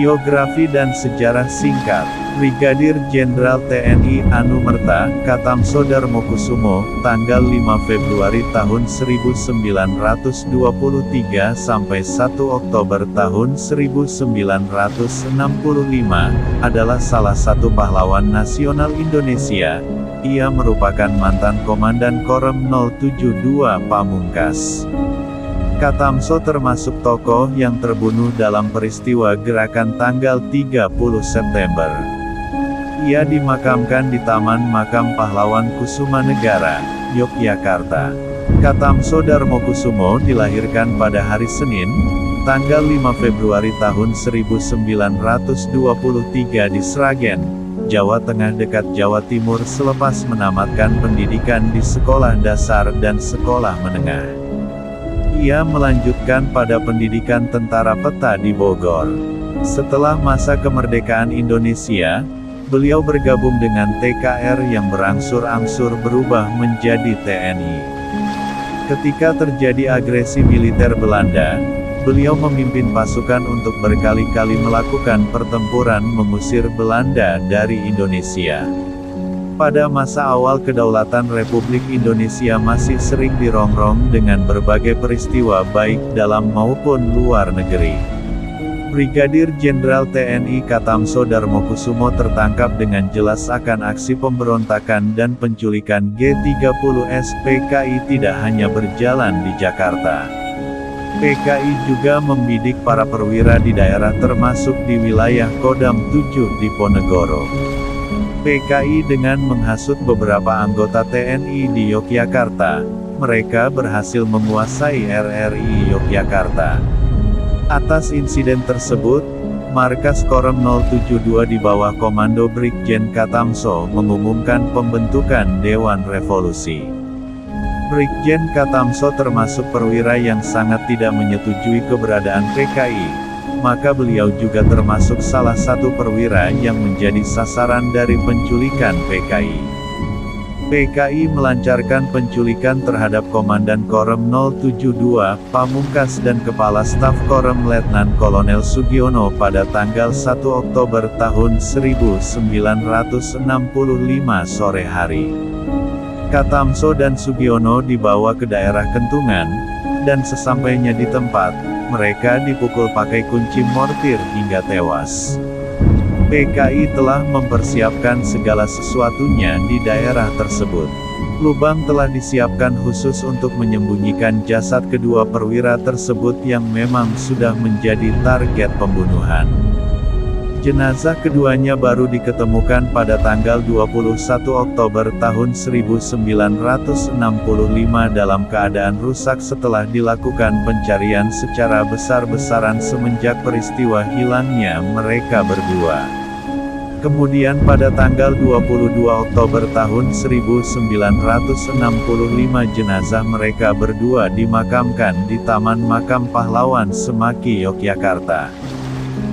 Biografi dan sejarah singkat. Brigadir Jenderal TNI Anumerta Katamso Darmokusumo, tanggal 5 Februari tahun 1923 sampai 1 Oktober tahun 1965, adalah salah satu pahlawan nasional Indonesia. Ia merupakan mantan Komandan Korem 072 Pamungkas. Katamso termasuk tokoh yang terbunuh dalam peristiwa gerakan tanggal 30 September. Ia dimakamkan di Taman Makam Pahlawan Kusumanegara, Yogyakarta. Katamso Darmokusumo dilahirkan pada hari Senin, tanggal 5 Februari tahun 1923 di Sragen, Jawa Tengah dekat Jawa Timur selepas menamatkan pendidikan di sekolah dasar dan sekolah menengah. Ia melanjutkan pada pendidikan tentara peta di Bogor. Setelah masa kemerdekaan Indonesia, beliau bergabung dengan TKR yang berangsur-angsur berubah menjadi TNI. Ketika terjadi agresi militer Belanda, beliau memimpin pasukan untuk berkali-kali melakukan pertempuran mengusir Belanda dari Indonesia. Pada masa awal kedaulatan Republik Indonesia masih sering dirongrong dengan berbagai peristiwa baik dalam maupun luar negeri. Brigadir Jenderal TNI Katamso Darmokusumo tertangkap dengan jelas akan aksi pemberontakan dan penculikan G30S PKI tidak hanya berjalan di Jakarta. PKI juga membidik para perwira di daerah termasuk di wilayah Kodam 7 di Ponegoro. PKI dengan menghasut beberapa anggota TNI di Yogyakarta, mereka berhasil menguasai RRI Yogyakarta. Atas insiden tersebut, markas Korem 072 di bawah komando Brigjen Katamso mengumumkan pembentukan Dewan Revolusi. Brigjen Katamso termasuk perwira yang sangat tidak menyetujui keberadaan PKI. Maka beliau juga termasuk salah satu perwira yang menjadi sasaran dari penculikan PKI. PKI melancarkan penculikan terhadap Komandan Korem 072, Pamungkas dan Kepala Staf Korem Letnan Kolonel Sugiono pada tanggal 1 Oktober tahun 1965 sore hari. Katamso dan Sugiono dibawa ke daerah Kentungan, dan sesampainya di tempat, mereka dipukul pakai kunci mortir hingga tewas. PKI telah mempersiapkan segala sesuatunya di daerah tersebut. Lubang telah disiapkan khusus untuk menyembunyikan jasad kedua perwira tersebut yang memang sudah menjadi target pembunuhan. Jenazah keduanya baru diketemukan pada tanggal 21 Oktober tahun 1965 dalam keadaan rusak setelah dilakukan pencarian secara besar-besaran semenjak peristiwa hilangnya mereka berdua. Kemudian pada tanggal 22 Oktober tahun 1965 jenazah mereka berdua dimakamkan di Taman Makam Pahlawan Semaki, Yogyakarta.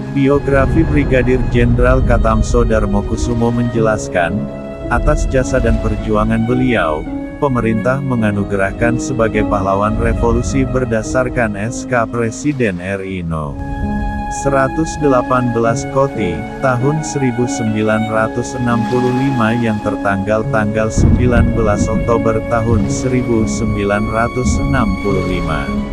Biografi Brigadir Jenderal Katamso Darmokusumo menjelaskan, atas jasa dan perjuangan beliau, pemerintah menganugerahkan sebagai pahlawan revolusi berdasarkan SK Presiden RI No. 118 Koti, tahun 1965 yang tertanggal tanggal 19 Oktober tahun 1965.